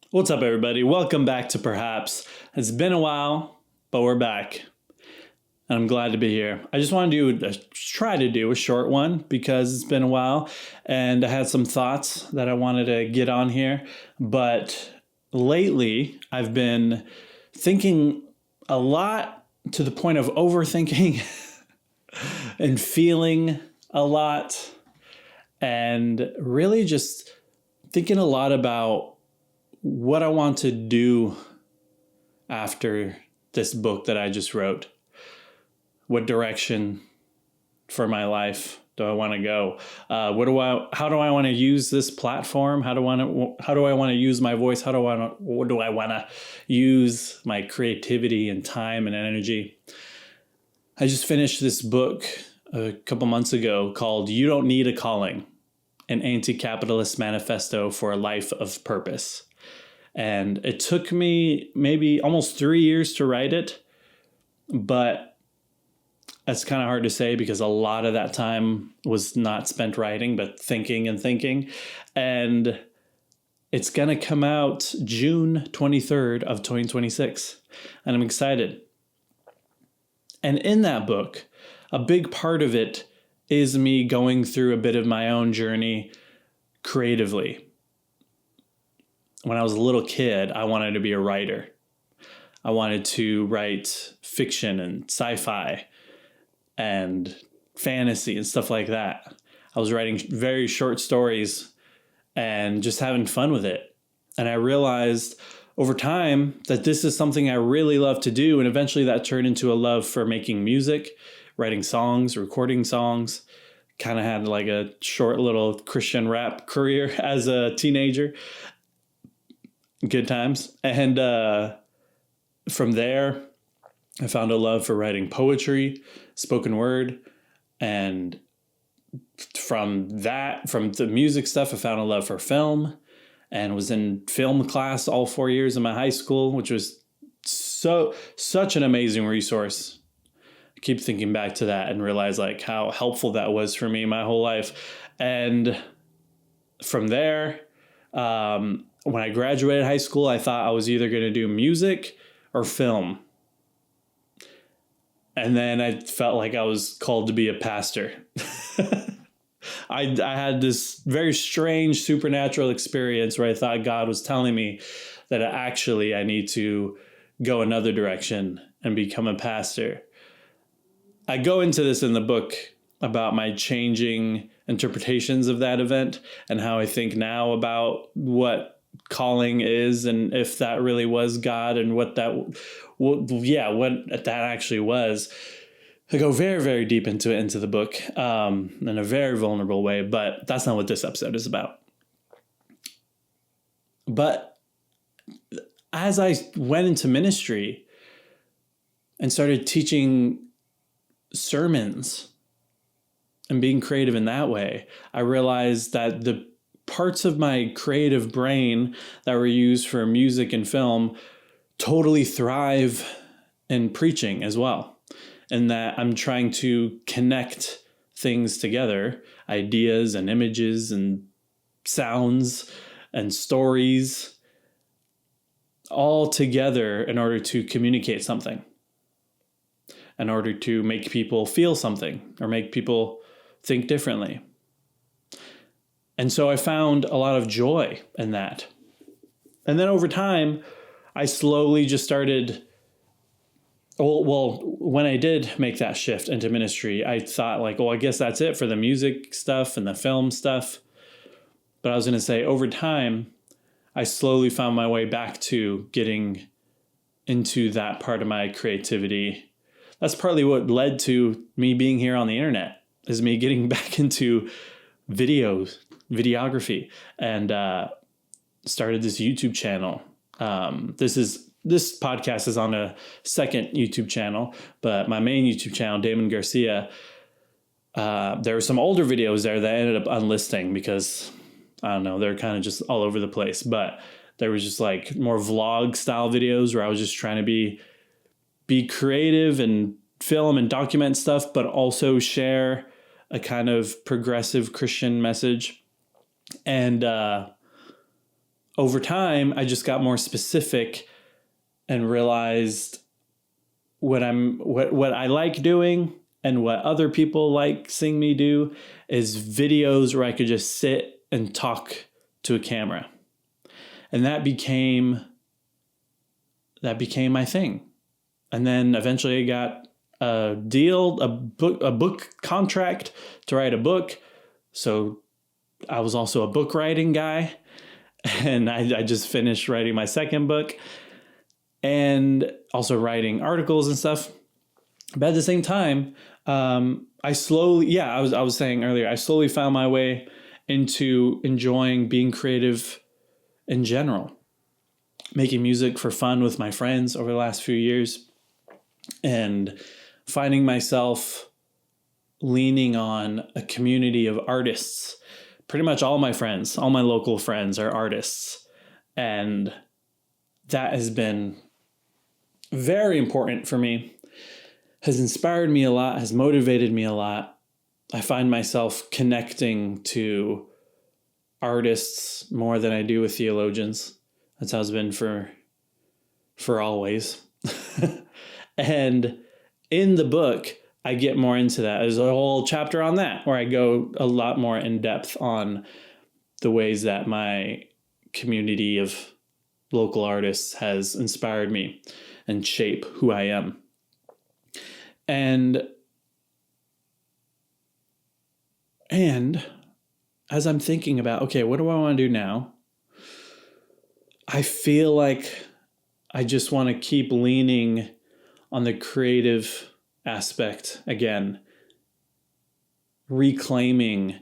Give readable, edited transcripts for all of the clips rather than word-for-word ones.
What's up, everybody? Welcome back to Perhaps. It's been a while, but we're back. And I'm glad to be here. I just want to try to do a short one because it's been a while and I had some thoughts that I wanted to get on here. But lately, I've been thinking a lot to the point of overthinking and feeling a lot and really just thinking a lot about what I want to do after this book that I just wrote. What direction for my life do I want to go? How do I want to use this platform? How do I want to use my voice? What do I want to use my creativity and time and energy? I just finished this book a couple months ago called You Don't Need a Calling, an anti-capitalist manifesto for a life of purpose. And it took me maybe almost 3 years to write it, but that's kind of hard to say because a lot of that time was not spent writing, but thinking. And it's going to come out June 23rd of 2026. And I'm excited. And in that book, a big part of it is me going through a bit of my own journey creatively. When I was a little kid, I wanted to be a writer. I wanted to write fiction and sci-fi and fantasy and stuff like that. I was writing very short stories and just having fun with it. And I realized over time that this is something I really love to do. And eventually that turned into a love for making music, writing songs, recording songs. Kind of had like a short little Christian rap career as a teenager. Good times. And from there, I found a love for writing poetry, spoken word. And from the music stuff, I found a love for film and was in film class all 4 years of my high school, which was such an amazing resource. I keep thinking back to that and realize like how helpful that was for me my whole life. And from there, when I graduated high school, I thought I was either going to do music or film. And then I felt like I was called to be a pastor. I had this very strange supernatural experience where I thought God was telling me that actually I need to go another direction and become a pastor. I go into this in the book about my changing interpretations of that event and how I think now about what calling is and if that really was God and what that actually was. I go very, very deep into the book in a very vulnerable way, but that's not what this episode is about. But as I went into ministry and started teaching sermons and being creative in that way, I realized that the parts of my creative brain that were used for music and film totally thrive in preaching as well. And that I'm trying to connect things together, ideas and images and sounds and stories all together in order to communicate something, in order to make people feel something or make people think differently. And so I found a lot of joy in that. And then over time, I slowly just started, when I did make that shift into ministry, I thought like, I guess that's it for the music stuff and the film stuff. But I was going to say over time, I slowly found my way back to getting into that part of my creativity. That's partly what led to me being here on the internet, is me getting back into videography, and started this YouTube channel. This podcast is on a second YouTube channel, but my main YouTube channel, Damon Garcia, there were some older videos there that I ended up unlisting because, I don't know, they're kind of just all over the place. But there was just like more vlog style videos where I was just trying to be creative and film and document stuff, but also share a kind of progressive Christian message. And over time, I just got more specific and realized what I like doing and what other people like seeing me do is videos where I could just sit and talk to a camera. And that became my thing. And then eventually I got a deal, a book contract to write a book. So I was also a book writing guy. And I just finished writing my second book and also writing articles and stuff. But at the same time, I was saying earlier, I slowly found my way into enjoying being creative in general, making music for fun with my friends over the last few years, and finding myself leaning on a community of artists. Pretty much all my friends, all my local friends are artists. And that has been very important for me, has inspired me a lot, has motivated me a lot. I find myself connecting to artists more than I do with theologians. That's how it's been for always. And in the book, I get more into that. There's a whole chapter on that where I go a lot more in depth on the ways that my community of local artists has inspired me and shape who I am. And as I'm thinking about, okay, what do I want to do now? I feel like I just want to keep leaning on the creative aspect again, reclaiming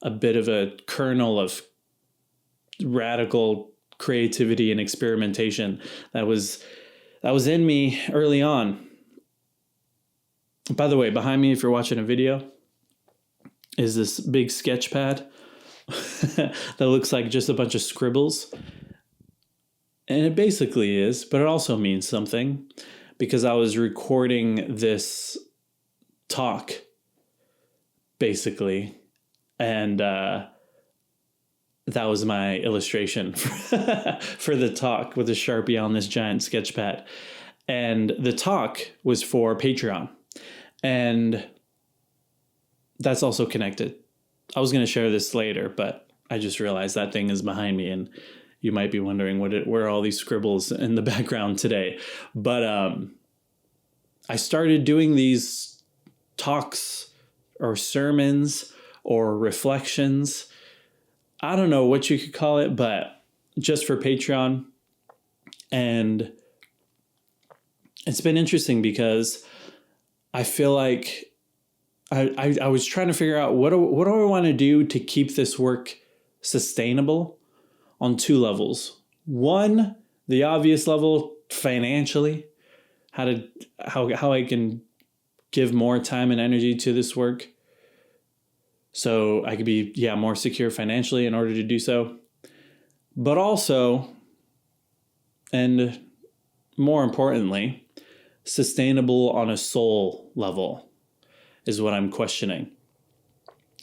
a bit of a kernel of radical creativity and experimentation that was in me early on. By the way, behind me, if you're watching a video, is this big sketch pad that looks like just a bunch of scribbles. And it basically is, but it also means something, because I was recording this talk, basically, and that was my illustration for the talk with a Sharpie on this giant sketch pad. And the talk was for Patreon, and that's also connected. I was going to share this later, but I just realized that thing is behind me, and you might be wondering where are all these scribbles in the background today. But I started doing these talks or sermons or reflections. I don't know what you could call it, but just for Patreon. And it's been interesting because I feel like I was trying to figure out what do I want to do to keep this work sustainable on two levels. One, the obvious level, financially, how I can give more time and energy to this work so I could be more secure financially in order to do so. But also, and more importantly, sustainable on a soul level is what I'm questioning.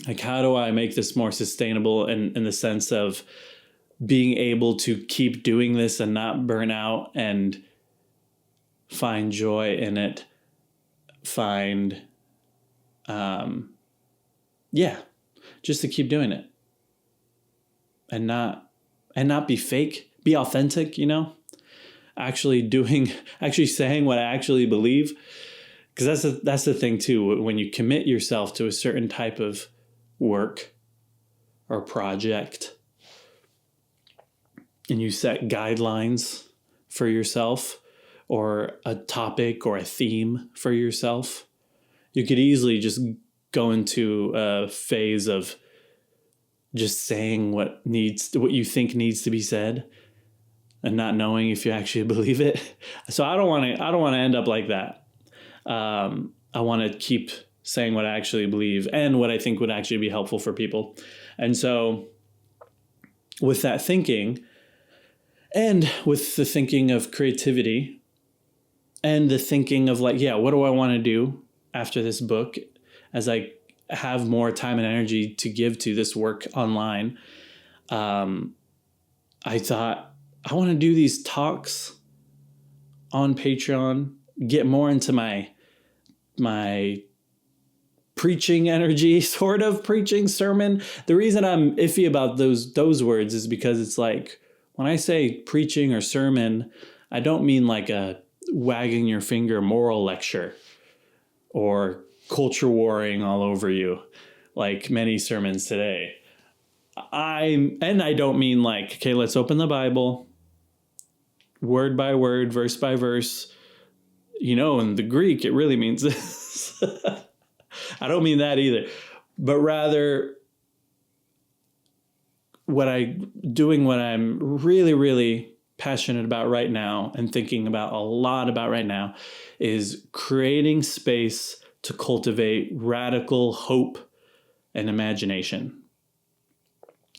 Like, how do I make this more sustainable in the sense of being able to keep doing this and not burn out and find joy in it, just to keep doing it and not be fake, be authentic, actually saying what I actually believe. Because that's the thing too, when you commit yourself to a certain type of work or project and you set guidelines for yourself or a topic or a theme for yourself, you could easily just go into a phase of just saying what you think needs to be said and not knowing if you actually believe it. So I don't want to end up like that. I want to keep saying what I actually believe and what I think would actually be helpful for people. And so with that thinking, and with the thinking of creativity and the thinking of what do I want to do after this book as I have more time and energy to give to this work online, I thought, I want to do these talks on Patreon, get more into my preaching energy, sort of preaching sermon. The reason I'm iffy about those words is because it's like, when I say preaching or sermon, I don't mean like a wagging your finger moral lecture or culture warring all over you like many sermons today. I don't mean like, okay, let's open the Bible word by word, verse by verse. In the Greek, it really means this. I don't mean that either, but rather what I'm really, really passionate about right now and thinking about a lot about right now is creating space to cultivate radical hope and imagination.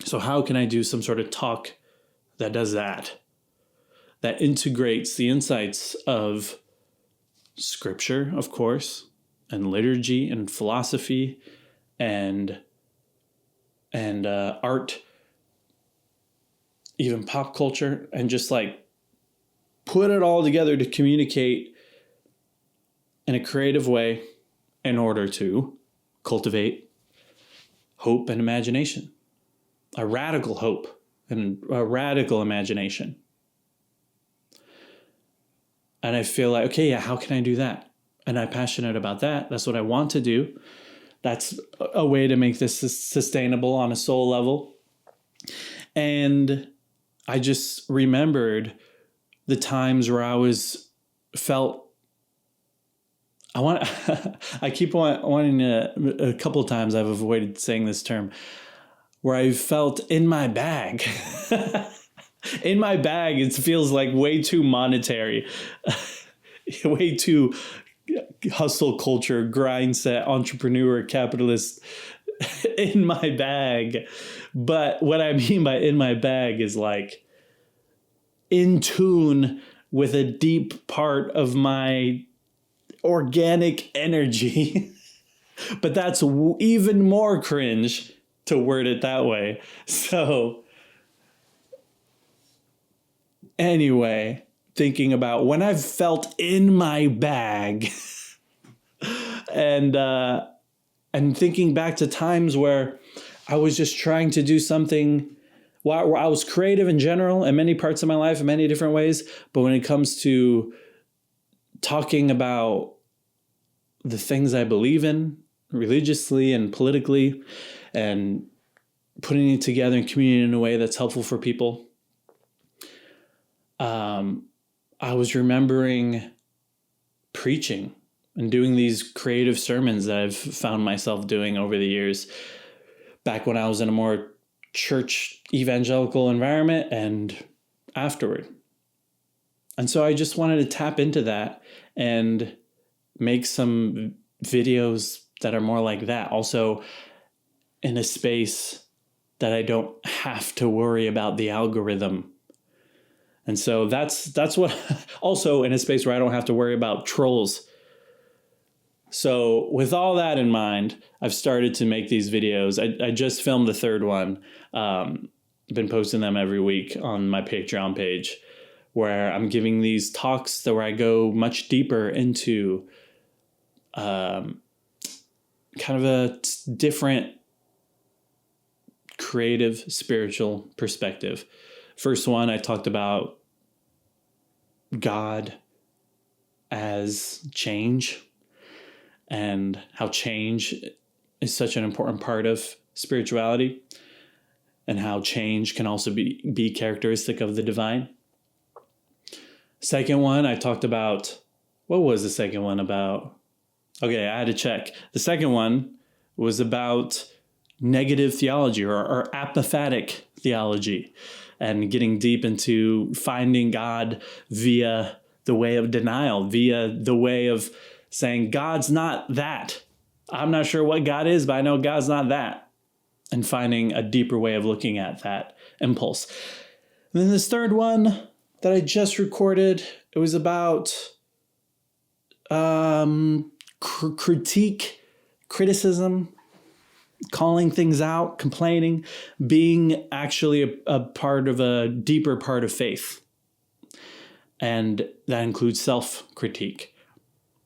So how can I do some sort of talk that does that integrates the insights of scripture, of course, and liturgy and philosophy and art, even pop culture, and just like put it all together to communicate in a creative way in order to cultivate hope and imagination, a radical hope and a radical imagination. And I feel like, okay, yeah, how can I do that? And I'm passionate about that. That's what I want to do. That's a way to make this sustainable on a soul level. And I just remembered the times where I keep wanting to, a couple of times I've avoided saying this term, where I felt in my bag. In my bag, it feels like way too monetary, way too hustle culture, grind set, entrepreneur, capitalist, in my bag. But what I mean by in my bag is like in tune with a deep part of my organic energy. But that's even more cringe to word it that way. So anyway, thinking about when I've felt in my bag and thinking back to times where I was just trying to do something, where I was creative in general in many parts of my life in many different ways. But when it comes to talking about the things I believe in religiously and politically and putting it together and communicating in a way that's helpful for people, I was remembering preaching and doing these creative sermons that I've found myself doing over the years, back when I was in a more church evangelical environment and afterward. And so I just wanted to tap into that and make some videos that are more like that. Also in a space that I don't have to worry about the algorithm. And so that's what, also in a space where I don't have to worry about trolls. So with all that in mind, I've started to make these videos. I just filmed the third one. Been posting them every week on my Patreon page, where I'm giving these talks where I go much deeper into kind of a different creative spiritual perspective. First one, I talked about God as change and how change is such an important part of spirituality, and how change can also be characteristic of the divine. Second one, I talked about, what was the second one about? Okay, I had to check. The second one was about negative theology or apophatic theology, and getting deep into finding God via the way of denial, via the way of saying, God's not that. I'm not sure what God is, but I know God's not that. And finding a deeper way of looking at that impulse. And then this third one that I just recorded, it was about criticism, calling things out, complaining, being actually a part of a deeper part of faith. And that includes self-critique.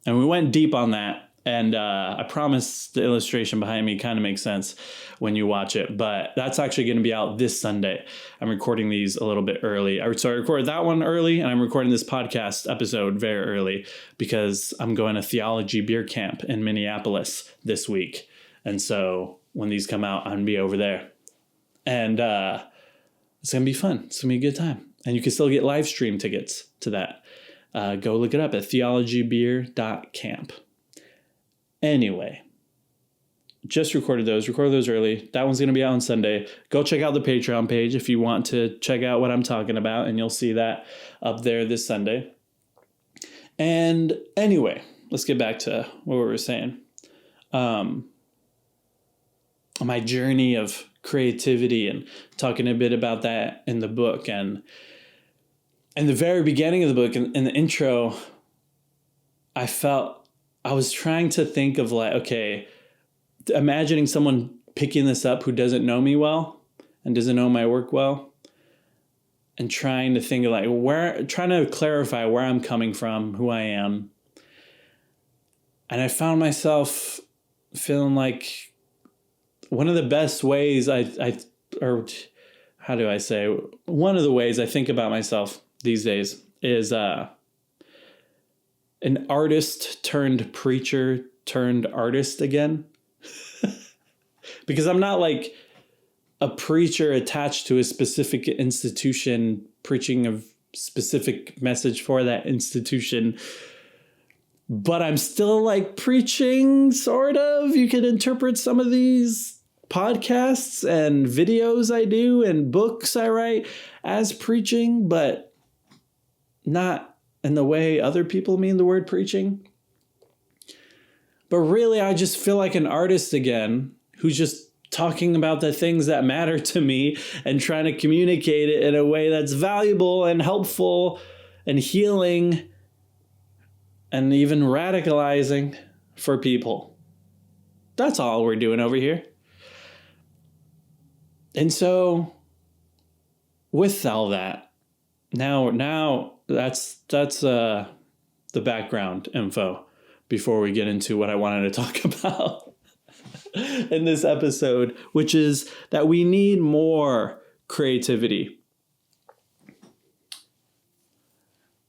And we went deep on that. And I promise the illustration behind me kind of makes sense when you watch it. But that's actually going to be out this Sunday. I'm recording these a little bit early. So I recorded that one early, and I'm recording this podcast episode very early because I'm going to theology beer camp in Minneapolis this week. And so when these come out, I'm going to be over there. And it's going to be fun. It's going to be a good time. And you can still get live stream tickets to that. Go look it up at theologybeer.camp. Anyway, just recorded those early. That one's going to be out on Sunday. Go check out the Patreon page if you want to check out what I'm talking about, and you'll see that up there this Sunday. And anyway, let's get back to what we were saying. My journey of creativity and talking a bit about that in the book. And in the very beginning of the book, in the intro, I was trying to think of like, okay, imagining someone picking this up who doesn't know me well and doesn't know my work well, and trying to think of like trying to clarify where I'm coming from, who I am. And I found myself feeling like one of the best ways one of the ways I think about myself these days is, an artist turned preacher turned artist again. Because I'm not like a preacher attached to a specific institution preaching a specific message for that institution, but I'm still like preaching, sort of. You can interpret some of these podcasts and videos I do and books I write as preaching, but not in the way other people mean the word preaching. But really, I just feel like an artist again, who's just talking about the things that matter to me and trying to communicate it in a way that's valuable and helpful and healing and even radicalizing for people. That's all we're doing over here. And so with all that, now that's the background info before we get into what I wanted to talk about in this episode, which is that we need more creativity.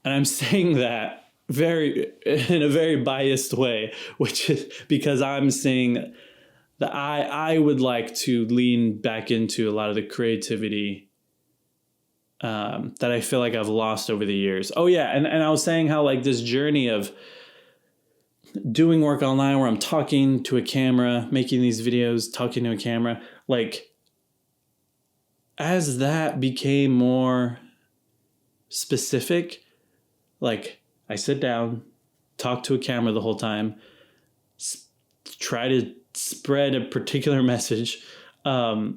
And I'm saying that in a very biased way, which is because I'm saying that I would like to lean back into a lot of the creativity that I feel like I've lost over the years. Oh yeah, and I was saying how like this journey of doing work online where I'm talking to a camera, making these videos, talking to a camera, like as that became more specific, like I sit down, talk to a camera the whole time, try to spread a particular message, that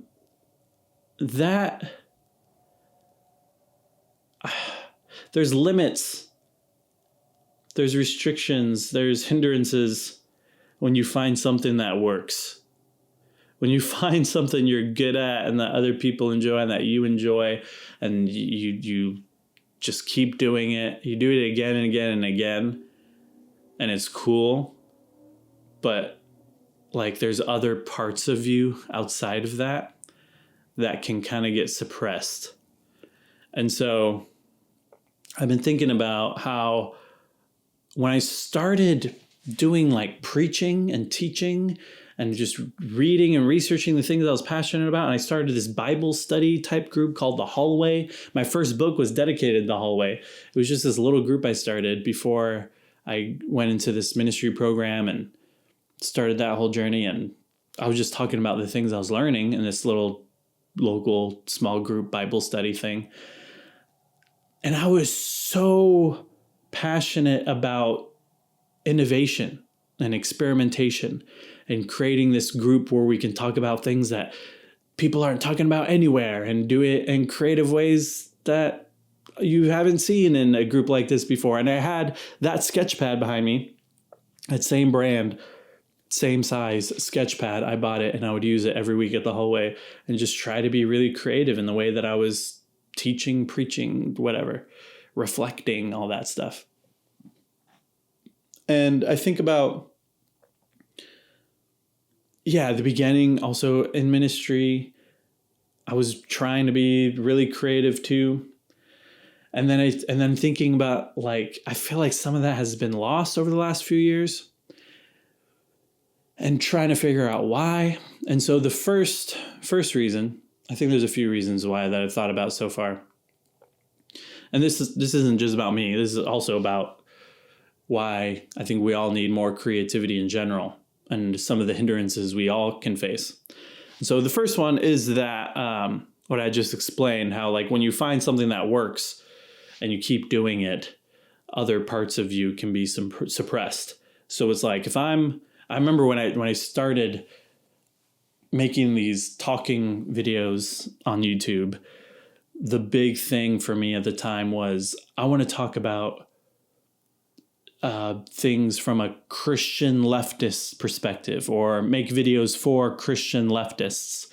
there's limits, there's restrictions, there's hindrances when you find something that works. When you find something you're good at and that other people enjoy and that you enjoy, and you just keep doing it. You do it again and again and again, and it's cool. But like there's other parts of you outside of that can kind of get suppressed. And so I've been thinking about how when I started doing like preaching and teaching and just reading and researching the things I was passionate about, and I started this Bible study type group called The Hallway. My first book was dedicated to The Hallway. It was just this little group I started before I went into this ministry program and started that whole journey. And I was just talking about the things I was learning in this little local small group Bible study thing. And I was so passionate about innovation and experimentation and creating this group where we can talk about things that people aren't talking about anywhere and do it in creative ways that you haven't seen in a group like this before. And I had that sketch pad behind me, that same brand, same size sketch pad. I bought it and I would use it every week at the hallway and just try to be really creative in the way that I was teaching, preaching, whatever, reflecting, all that stuff. And I think about, the beginning also in ministry, I was trying to be really creative too. And then thinking about, like, I feel like some of that has been lost over the last few years and trying to figure out why. And so the first reason, I think there's a few reasons why that I've thought about so far. And this isn't just about me. This is also about why I think we all need more creativity in general and some of the hindrances we all can face. And so the first one is that what I just explained, how like when you find something that works and you keep doing it, other parts of you can be suppressed. So it's like I remember when I started making these talking videos on YouTube, the big thing for me at the time was I want to talk about things from a Christian leftist perspective, or make videos for Christian leftists.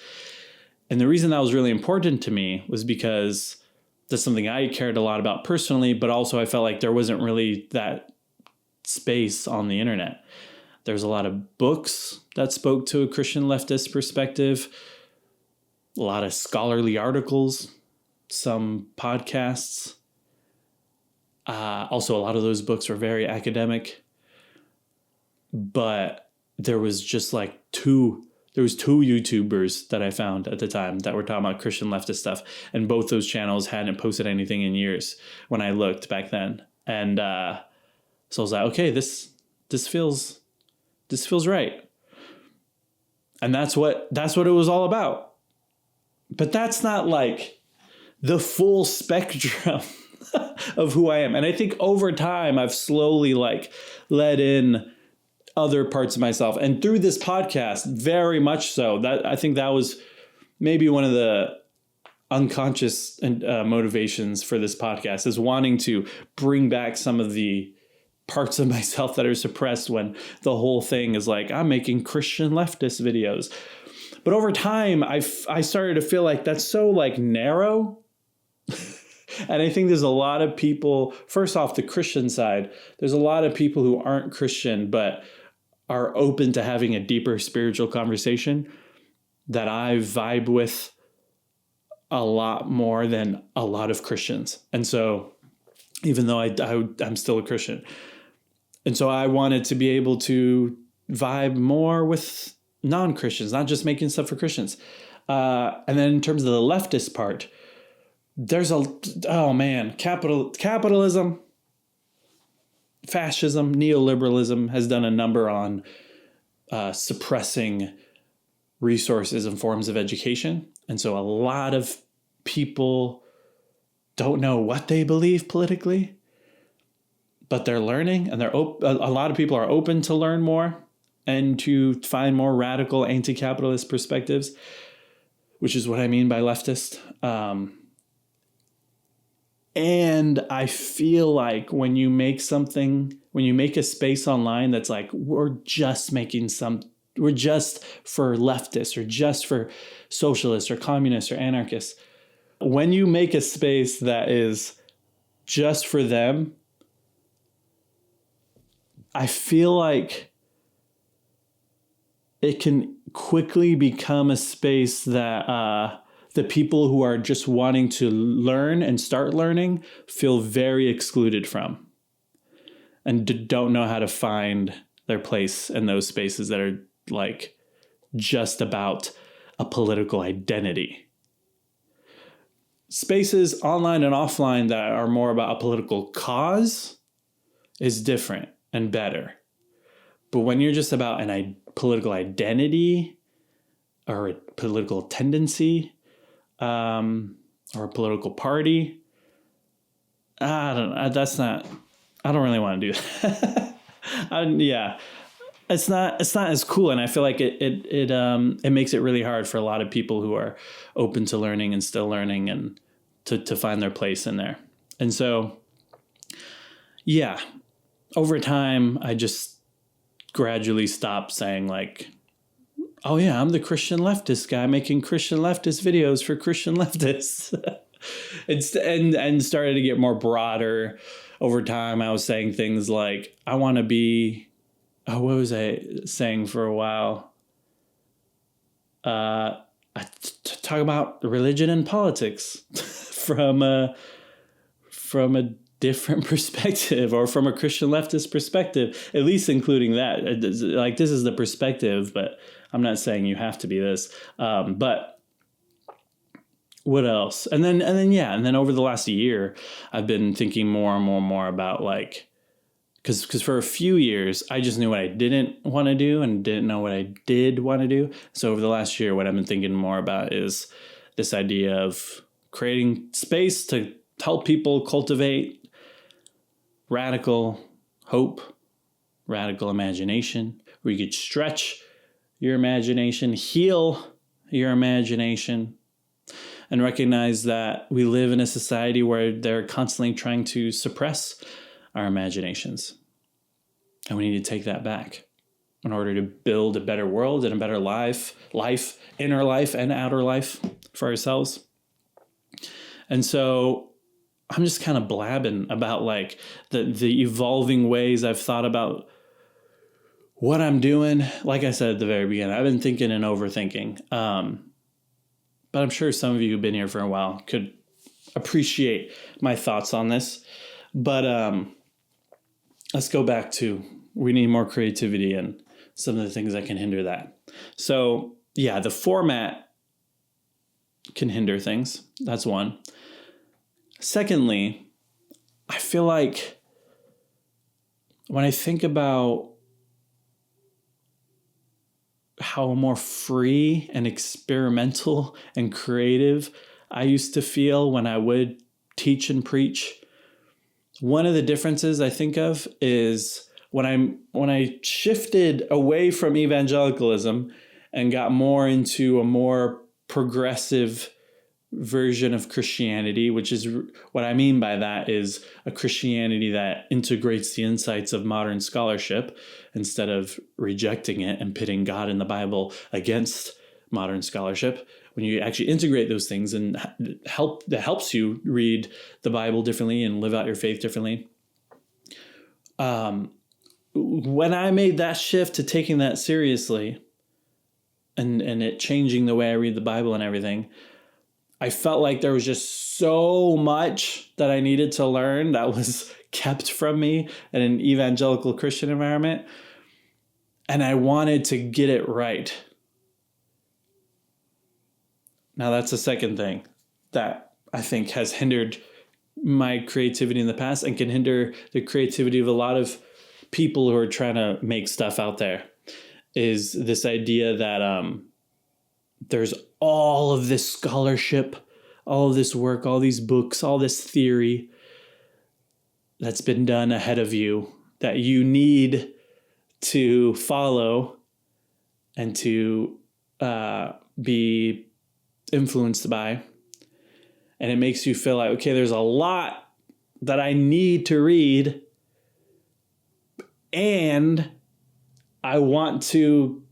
And the reason that was really important to me was because that's something I cared a lot about personally, but also I felt like there wasn't really that space on the internet. There's a lot of books that spoke to a Christian leftist perspective, a lot of scholarly articles, some podcasts. Also, a lot of those books were very academic, but there was just like two YouTubers that I found at the time that were talking about Christian leftist stuff. And both those channels hadn't posted anything in years when I looked back then. And so I was like, okay, this feels right. And that's what it was all about. But that's not like the full spectrum of who I am. And I think over time, I've slowly like let in other parts of myself. And through this podcast, very much so. That I think that was maybe one of the unconscious motivations for this podcast, is wanting to bring back some of the parts of myself that are suppressed when the whole thing is like, I'm making Christian leftist videos. But over time, I started to feel like that's so like narrow. And I think there's a lot of people, first off, the Christian side, there's a lot of people who aren't Christian, but are open to having a deeper spiritual conversation that I vibe with a lot more than a lot of Christians. And so even though I'm still a Christian. And so I wanted to be able to vibe more with non-Christians, not just making stuff for Christians. And then in terms of the leftist part, there's capitalism, fascism, neoliberalism has done a number on suppressing resources and forms of education. And so a lot of people don't know what they believe politically, but they're learning, and a lot of people are open to learn more and to find more radical anti-capitalist perspectives, which is what I mean by leftist. And I feel like when you make a space online that's like, we're just for leftists, or just for socialists or communists or anarchists, when you make a space that is just for them, I feel like it can quickly become a space that the people who are just wanting to learn and start learning feel very excluded from, and don't know how to find their place in those spaces that are like just about a political identity. Spaces online and offline that are more about a political cause is different and better. But when you're just about a political identity or a political tendency, or a political party, I don't really want to do that. It's not as cool. And I feel like it makes it really hard for a lot of people who are open to learning and still learning, and to find their place in there. And so, over time, I just gradually stopped saying like, oh yeah, I'm the Christian leftist guy making Christian leftist videos for Christian leftists. And started to get more broader over time. I was saying things like, I want to be, what was I saying for a while? I talk about religion and politics from a different perspective, or from a Christian leftist perspective, at least including that. Like, this is the perspective, but I'm not saying you have to be this. But what else? And then over the last year, I've been thinking more and more about like, because for a few years, I just knew what I didn't want to do and didn't know what I did want to do. So over the last year, what I've been thinking more about is this idea of creating space to help people cultivate radical hope, radical imagination, where you could stretch your imagination, heal your imagination, and recognize that we live in a society where they're constantly trying to suppress our imaginations. And we need to take that back in order to build a better world and a better life, inner life and outer life for ourselves. And so I'm just kind of blabbing about like the evolving ways I've thought about what I'm doing. Like I said at the very beginning, I've been thinking and overthinking. But I'm sure some of you who've been here for a while could appreciate my thoughts on this. But let's go back to, we need more creativity and some of the things that can hinder that. So yeah, the format can hinder things. That's one. Secondly, I feel like when I think about how more free and experimental and creative I used to feel when I would teach and preach, one of the differences I think of is when I shifted away from evangelicalism and got more into a more progressive version of Christianity, which is what I mean by that is a Christianity that integrates the insights of modern scholarship instead of rejecting it and pitting God in the Bible against modern scholarship. When you actually integrate those things and that helps you read the Bible differently and live out your faith differently. When I made that shift to taking that seriously and it changing the way I read the Bible and everything, I felt like there was just so much that I needed to learn that was kept from me in an evangelical Christian environment. And I wanted to get it right. Now, that's the second thing that I think has hindered my creativity in the past and can hinder the creativity of a lot of people who are trying to make stuff out there, is this idea that there's all of this scholarship, all of this work, all these books, all this theory that's been done ahead of you that you need to follow and to be influenced by. And it makes you feel like, okay, there's a lot that I need to read, and I want to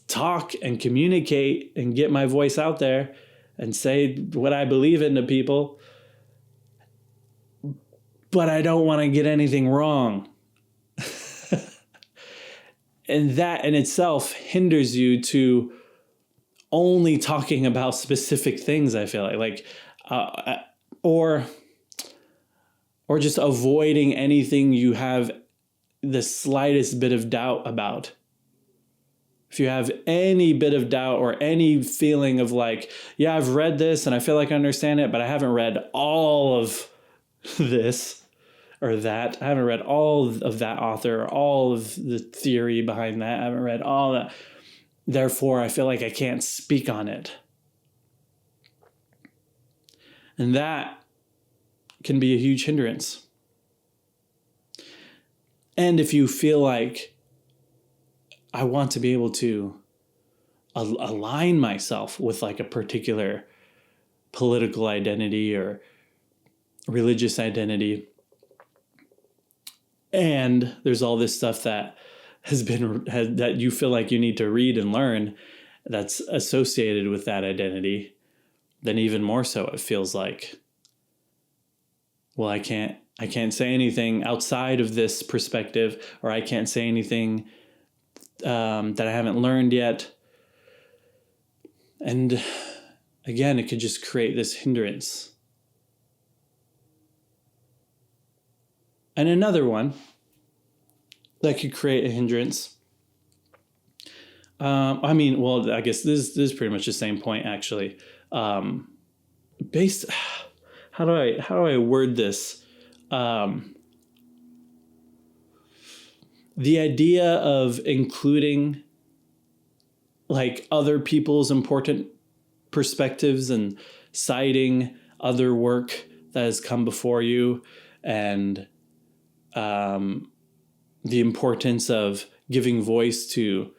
talk and communicate and get my voice out there and say what I believe in to people, but I don't want to get anything wrong. And that in itself hinders you to only talking about specific things, I feel like or just avoiding anything you have the slightest bit of doubt about. If you have any bit of doubt or any feeling of like, yeah, I've read this and I feel like I understand it, but I haven't read all of this or that. I haven't read all of that author or all of the theory behind that. I haven't read all that. Therefore, I feel like I can't speak on it. And that can be a huge hindrance. And if you feel like I want to be able to align myself with like a particular political identity or religious identity, and there's all this stuff that that you feel like you need to read and learn that's associated with that identity, then even more so it feels like, well, I can't say anything outside of this perspective, or I can't say anything that I haven't learned yet. And again, it could just create this hindrance. And another one that could create a hindrance. I guess this is pretty much the same point, actually. Based, how do I word this? The idea of including like other people's important perspectives and citing other work that has come before you, and the importance of giving voice to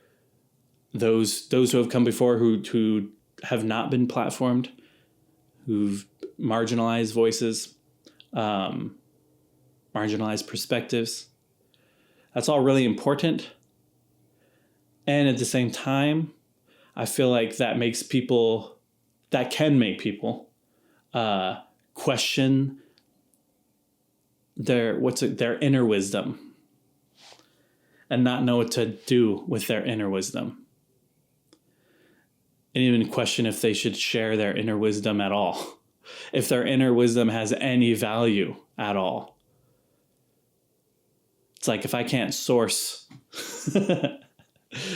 those who have come before, who have not been platformed, who've marginalized voices, marginalized perspectives. That's all really important. And at the same time, I feel like that can make people question their inner wisdom, and not know what to do with their inner wisdom. And even question if they should share their inner wisdom at all. If their inner wisdom has any value at all. It's like, if I can't source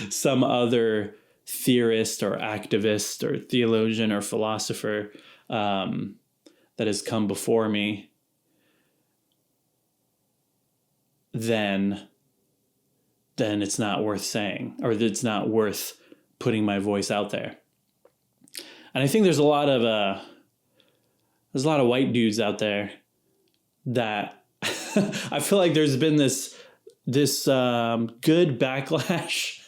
some other theorist or activist or theologian or philosopher that has come before me, then it's not worth saying, or it's not worth putting my voice out there. And I think there's a lot of white dudes out there that I feel like there's been this good backlash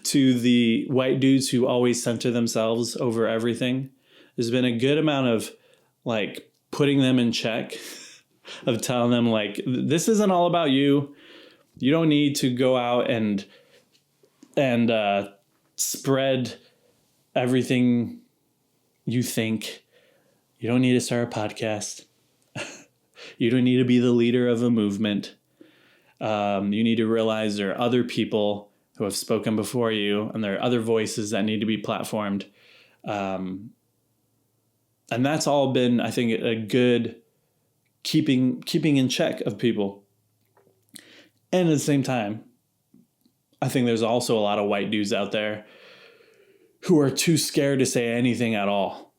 to the white dudes who always center themselves over everything. There's been a good amount of like putting them in check, of telling them like, this isn't all about you. You don't need to go out and spread everything you think. You don't need to start a podcast. You don't need to be the leader of a movement. You need to realize there are other people who have spoken before you, and there are other voices that need to be platformed. And that's all been, I think, a good keeping in check of people. And at the same time, I think there's also a lot of white dudes out there who are too scared to say anything at all,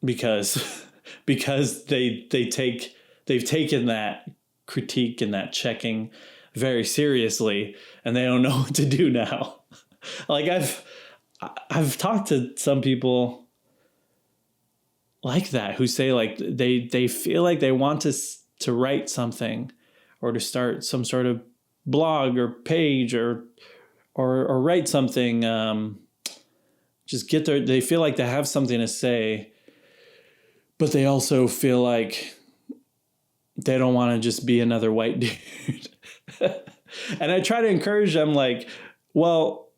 because they've taken that critique and that checking very seriously, and they don't know what to do now. Like I've talked to some people like that who say like they feel like they want to write something, or to start some sort of blog or page or write something. They feel like they have something to say, but they also feel like they don't want to just be another white dude. And I try to encourage them like, well,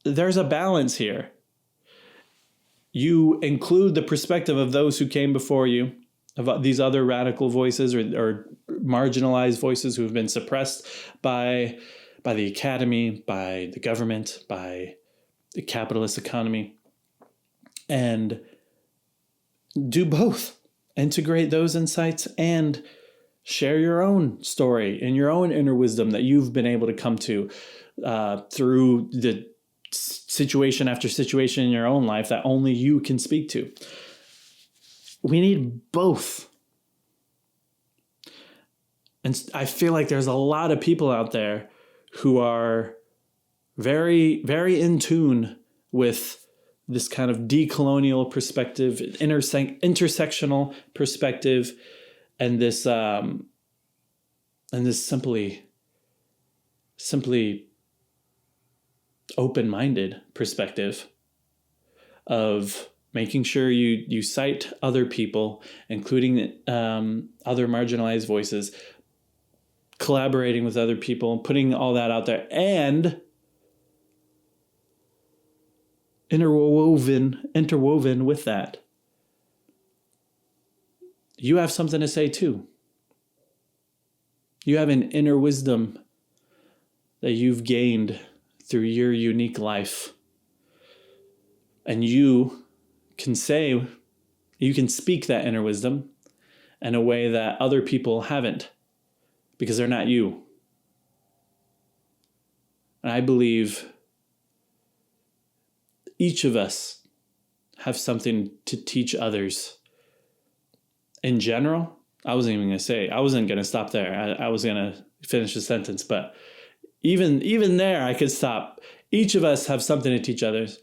there's a balance here. You include the perspective of those who came before you, of these other radical voices or marginalized voices who have been suppressed by the academy, by the government, by the capitalist economy, and do both. Integrate those insights and share your own story and your own inner wisdom that you've been able to come to through the situation after situation in your own life that only you can speak to. We need both. And I feel like there's a lot of people out there who are very, very in tune with this kind of decolonial perspective, intersectional perspective, and this simply open-minded perspective of making sure you cite other people, including other marginalized voices, collaborating with other people, putting all that out there, and interwoven with that, you have something to say too. You have an inner wisdom that you've gained through your unique life. And you can speak that inner wisdom in a way that other people haven't, because they're not you. And I believe each of us have something to teach others. In general, I wasn't going to stop there. I was going to finish the sentence, but even there, I could stop. Each of us have something to teach others.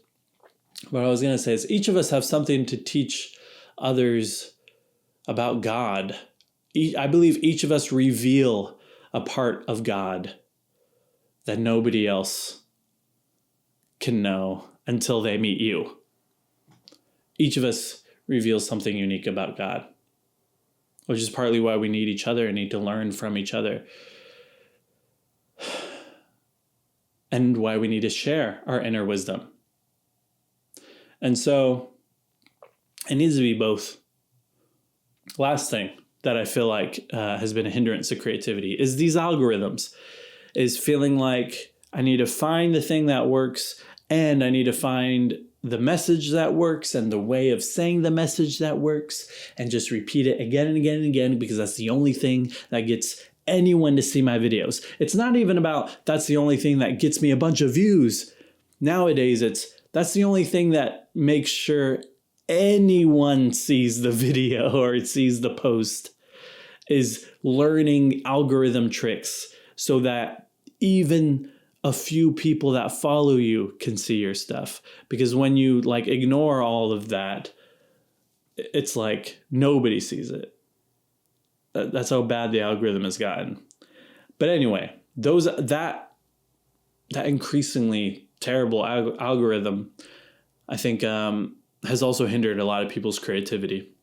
What I was going to say is each of us have something to teach others about God. I believe each of us reveal a part of God that nobody else can know until they meet you. Each of us reveals something unique about God, which is partly why we need each other and need to learn from each other. And why we need to share our inner wisdom. And so it needs to be both. Last thing that I feel like has been a hindrance to creativity is these algorithms, is feeling like I need to find the thing that works, and I need to find the message that works and the way of saying the message that works, and just repeat it again and again and again, because that's the only thing that gets anyone to see my videos. It's not even about that's the only thing that gets me a bunch of views. Nowadays, that's the only thing that makes sure anyone sees the video or sees the post, is learning algorithm tricks so that even a few people that follow you can see your stuff. Because when you ignore all of that, it's like nobody sees it. That's how bad the algorithm has gotten. But anyway, that increasingly terrible algorithm, I think, has also hindered a lot of people's creativity.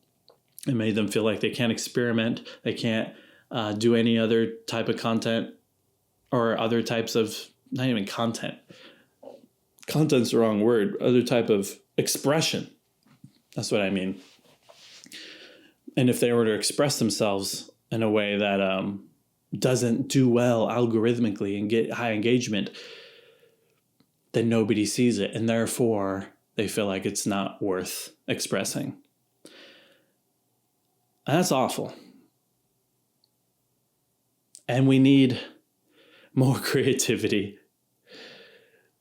It made them feel like they can't experiment, they can't do any other type of content, or other types of, not even content. Content's the wrong word. Other type of expression. That's what I mean. And if they were to express themselves in a way that doesn't do well algorithmically and get high engagement, then nobody sees it. And therefore, they feel like it's not worth expressing. And that's awful. And we need more creativity,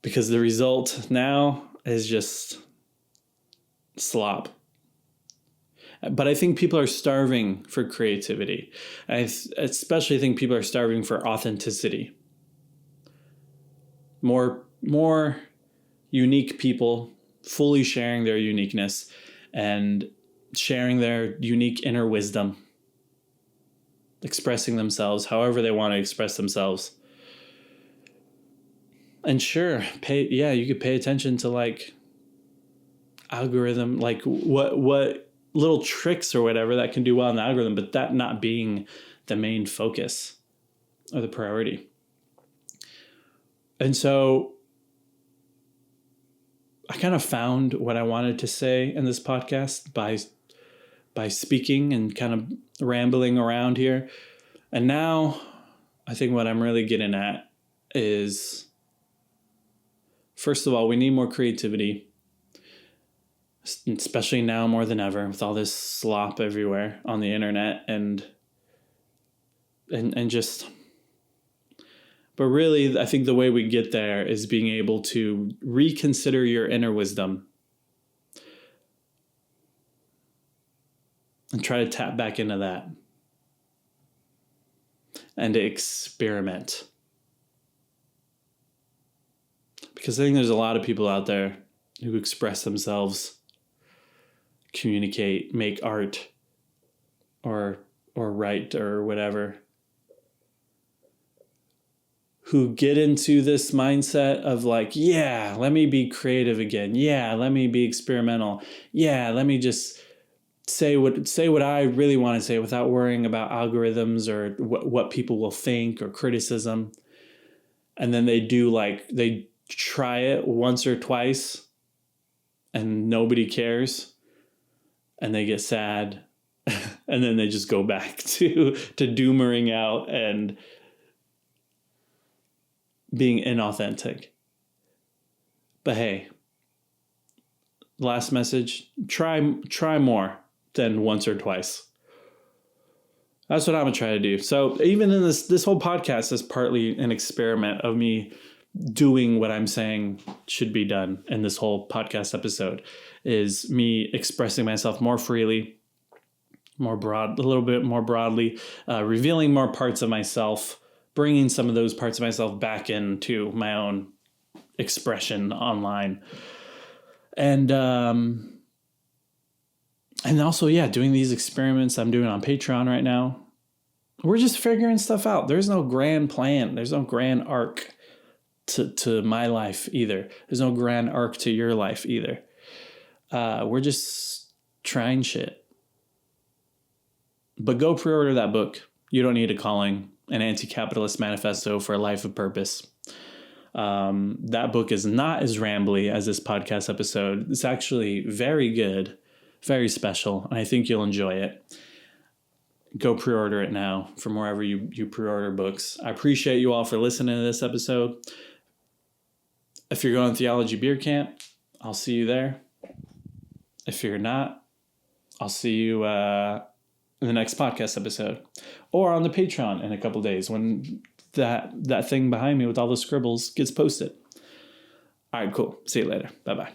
because the result now is just slop. But I think people are starving for creativity. I especially think people are starving for authenticity. More unique people fully sharing their uniqueness and sharing their unique inner wisdom, expressing themselves however they want to express themselves. And sure, you could pay attention to algorithm, what little tricks or whatever that can do well in the algorithm, but that not being the main focus or the priority. And so I kind of found what I wanted to say in this podcast by speaking and kind of rambling around here. And now I think what I'm really getting at is, first of all, we need more creativity, especially now more than ever with all this slop everywhere on the internet and just, but really I think the way we get there is being able to reconsider your inner wisdom and try to tap back into that and to experiment. Because I think there's a lot of people out there who express themselves, communicate, make art, or write or whatever, who get into this mindset of let me be creative again. Yeah, let me be experimental. Yeah, let me just say what I really want to say without worrying about algorithms or what people will think or criticism. And then they try it once or twice and nobody cares and they get sad and then they just go back to doomering out and being inauthentic. But hey, last message, try more than once or twice. That's what I'm gonna try to do. So even in this whole podcast is partly an experiment of me doing what I'm saying should be done in this whole podcast episode, is me expressing myself more freely, a little bit more broadly, revealing more parts of myself, bringing some of those parts of myself back into my own expression online. And also, doing these experiments I'm doing on Patreon right now. We're just figuring stuff out. There's no grand plan. There's no grand arc to my life either. There's no grand arc to your life either. We're just trying shit. But go pre-order that book. You Don't Need a Calling, an Anti-Capitalist Manifesto for a Life of Purpose. That book is not as rambly as this podcast episode. It's actually very good, very special, and I think you'll enjoy it. Go pre-order it now from wherever you pre-order books. I appreciate you all for listening to this episode. If you're going to Theology Beer Camp, I'll see you there. If you're not, I'll see you in the next podcast episode or on the Patreon in a couple days when that thing behind me with all the scribbles gets posted. All right, cool. See you later. Bye-bye.